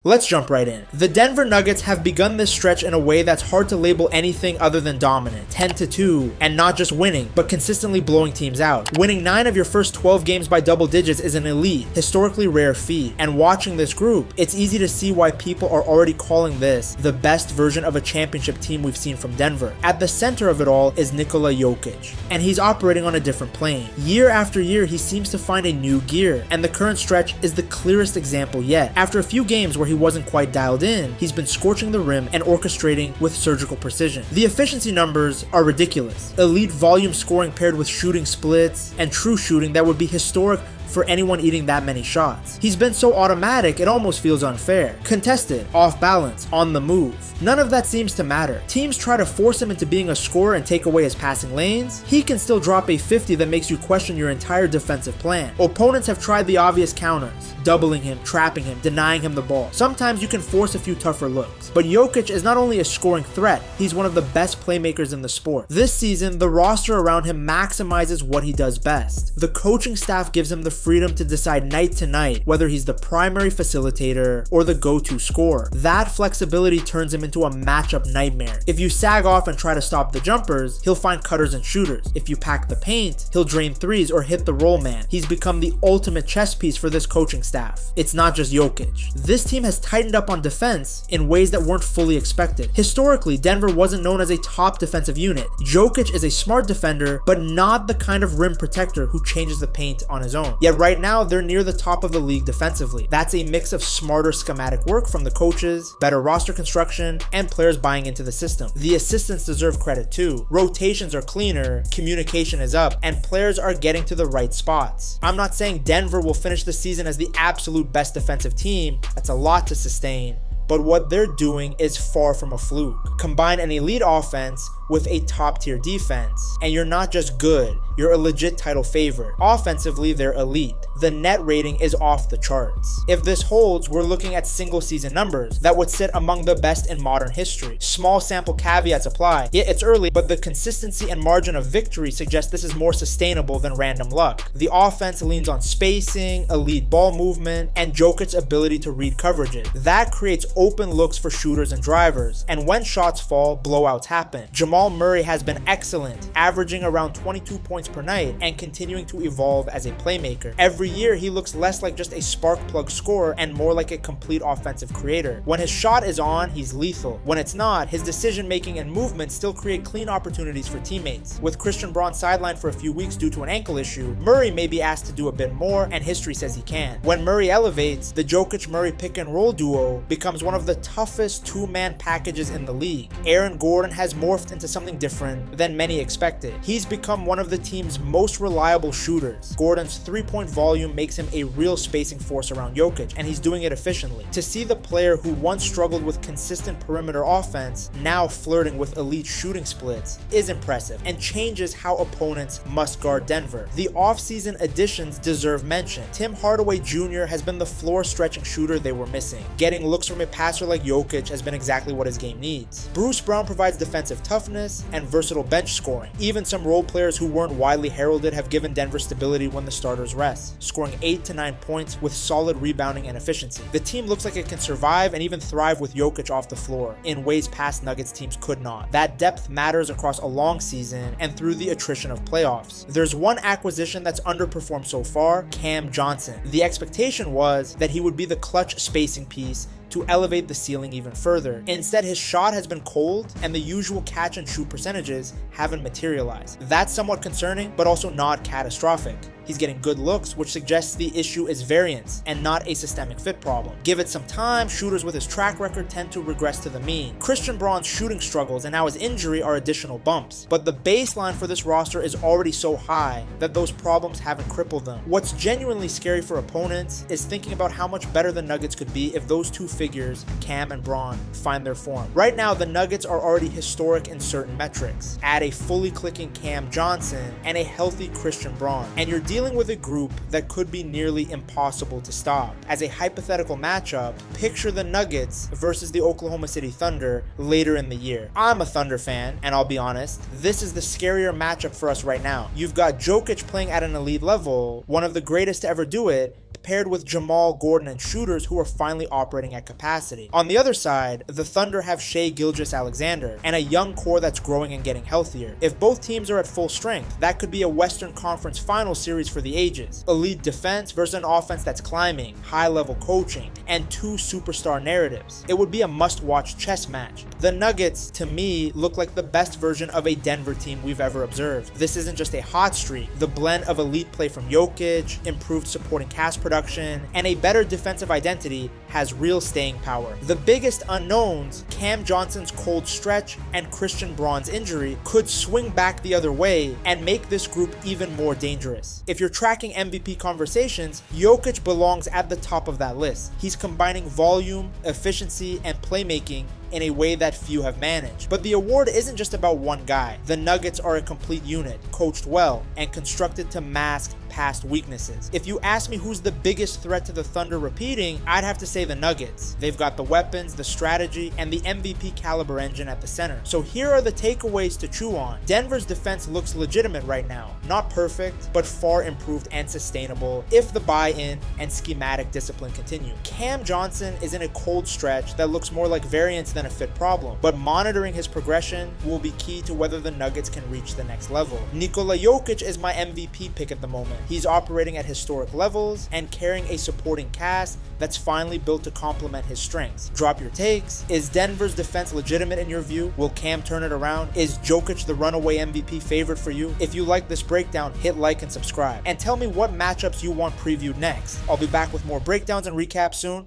Let's jump right in. The Denver Nuggets have begun this stretch in a way that's hard to label anything other than dominant, 10-2, and not just winning, but consistently blowing teams out. Winning 9 of your first 12 games by double digits is an elite, historically rare feat, and watching this group, it's easy to see why people are already calling this the best version of a championship team we've seen from Denver. At the center of it all is Nikola Jokic, and he's operating on a different plane. Year after year, he seems to find a new gear, and the current stretch is the clearest example yet. After a few games where he wasn't quite dialed in, he's been scorching the rim and orchestrating with surgical precision. The efficiency numbers are ridiculous. Elite volume scoring paired with shooting splits and true shooting that would be historic for anyone eating that many shots. He's been so automatic, it almost feels unfair. Contested, off balance, on the move. None of that seems to matter. Teams try to force him into being a scorer and take away his passing lanes. He can still drop a 50 that makes you question your entire defensive plan. Opponents have tried the obvious counters, doubling him, trapping him, denying him the ball. Sometimes you can force a few tougher looks. But Jokic is not only a scoring threat, he's one of the best playmakers in the sport. This season, the roster around him maximizes what he does best. The coaching staff gives him the freedom to decide night to night whether he's the primary facilitator or the go-to scorer. That flexibility turns him into a matchup nightmare. If you sag off and try to stop the jumpers, he'll find cutters and shooters. If you pack the paint, he'll drain threes or hit the roll man. He's become the ultimate chess piece for this coaching staff. It's not just Jokic. This team has tightened up on defense in ways that weren't fully expected. Historically, Denver wasn't known as a top defensive unit. Jokic is a smart defender, but not the kind of rim protector who changes the paint on his own. Yet right now, they're near the top of the league defensively. That's a mix of smarter schematic work from the coaches, better roster construction, and players buying into the system. The assistants deserve credit too. Rotations are cleaner, communication is up, and players are getting to the right spots. I'm not saying Denver will finish the season as the absolute best defensive team. That's a lot to sustain. But what they're doing is far from a fluke. Combine an elite offense with a top-tier defense, and you're not just good, you're a legit title favorite. Offensively, they're elite. The net rating is off the charts. If this holds, we're looking at single season numbers that would sit among the best in modern history. Small sample caveats apply. Yeah, it's early, but the consistency and margin of victory suggest this is more sustainable than random luck. The offense leans on spacing, elite ball movement, and Jokic's ability to read coverages. That creates open looks for shooters and drivers, and when shots fall, blowouts happen. Jamal Murray has been excellent, averaging around 22 points per night and continuing to evolve as a playmaker. Every year, he looks less like just a spark plug scorer and more like a complete offensive creator. When his shot is on, he's lethal. When it's not, his decision making and movement still create clean opportunities for teammates. With Christian Braun sidelined for a few weeks due to an ankle issue, Murray may be asked to do a bit more, and history says he can. When Murray elevates, the Jokic-Murray pick and roll duo becomes one of the toughest two-man packages in the league. Aaron Gordon has morphed into something different than many expected. He's become one of the team's most reliable shooters. Gordon's three-point volume makes him a real spacing force around Jokic, and he's doing it efficiently. To see the player who once struggled with consistent perimeter offense now flirting with elite shooting splits is impressive and changes how opponents must guard Denver. The offseason additions deserve mention. Tim Hardaway Jr. has been the floor-stretching shooter they were missing. Getting looks from a passer like Jokic has been exactly what his game needs. Bruce Brown provides defensive toughness and versatile bench scoring. Even some role players who weren't widely heralded have given Denver stability when the starters rest, scoring 8 to 9 points with solid rebounding and efficiency. The team looks like it can survive and even thrive with Jokic off the floor in ways past Nuggets teams could not. That depth matters across a long season and through the attrition of playoffs. There's one acquisition that's underperformed so far: Cam Johnson. The expectation was that he would be the clutch spacing piece to elevate the ceiling even further. Instead, his shot has been cold and the usual catch and shoot percentages haven't materialized. That's somewhat concerning, but also not catastrophic. He's getting good looks, which suggests the issue is variance and not a systemic fit problem. Give it some time, shooters with his track record tend to regress to the mean. Christian Braun's shooting struggles and now his injury are additional bumps, but the baseline for this roster is already so high that those problems haven't crippled them. What's genuinely scary for opponents is thinking about how much better the Nuggets could be if those two figures, Cam and Braun, find their form. Right now, the Nuggets are already historic in certain metrics. Add a fully clicking Cam Johnson and a healthy Christian Braun, and you're dealing with a group that could be nearly impossible to stop. As a hypothetical matchup, picture the Nuggets versus the Oklahoma City Thunder later in the year. I'm a Thunder fan, and I'll be honest, this is the scarier matchup for us right now. You've got Jokic playing at an elite level, one of the greatest to ever do it, length paired with Jamal, Gordon, and shooters who are finally operating at capacity. On the other side, the Thunder have Shai Gilgeous-Alexander and a young core that's growing and getting healthier. If both teams are at full strength, that could be a Western Conference Finals series for the ages. Elite defense versus an offense that's climbing, high-level coaching, and two superstar narratives. It would be a must-watch chess match. The Nuggets, to me, look like the best version of a Denver team we've ever observed. This isn't just a hot streak. The blend of elite play from Jokic, improved supporting cast production, and a better defensive identity has real staying power. The biggest unknowns, Cam Johnson's cold stretch and Christian Braun's injury, could swing back the other way and make this group even more dangerous. If you're tracking MVP conversations, Jokic belongs at the top of that list. He's combining volume, efficiency, and playmaking in a way that few have managed. But the award isn't just about one guy. The Nuggets are a complete unit, coached well, and constructed to mask past weaknesses. If you ask me who's the biggest threat to the Thunder repeating, I'd have to say the Nuggets. They've got the weapons, the strategy, and the MVP caliber engine at the center. So here are the takeaways to chew on. Denver's defense looks legitimate right now. Not perfect, but far improved and sustainable if the buy-in and schematic discipline continue. Cam Johnson is in a cold stretch that looks more like variance than a fit problem, but monitoring his progression will be key to whether the Nuggets can reach the next level. Nikola Jokic is my MVP pick at the moment. He's operating at historic levels and carrying a supporting cast that's finally built to complement his strengths. Drop your takes. Is Denver's defense legitimate in your view? Will Cam turn it around? Is Jokic the runaway MVP favorite for you? If you like this breakdown, hit like and subscribe. And tell me what matchups you want previewed next. I'll be back with more breakdowns and recaps soon.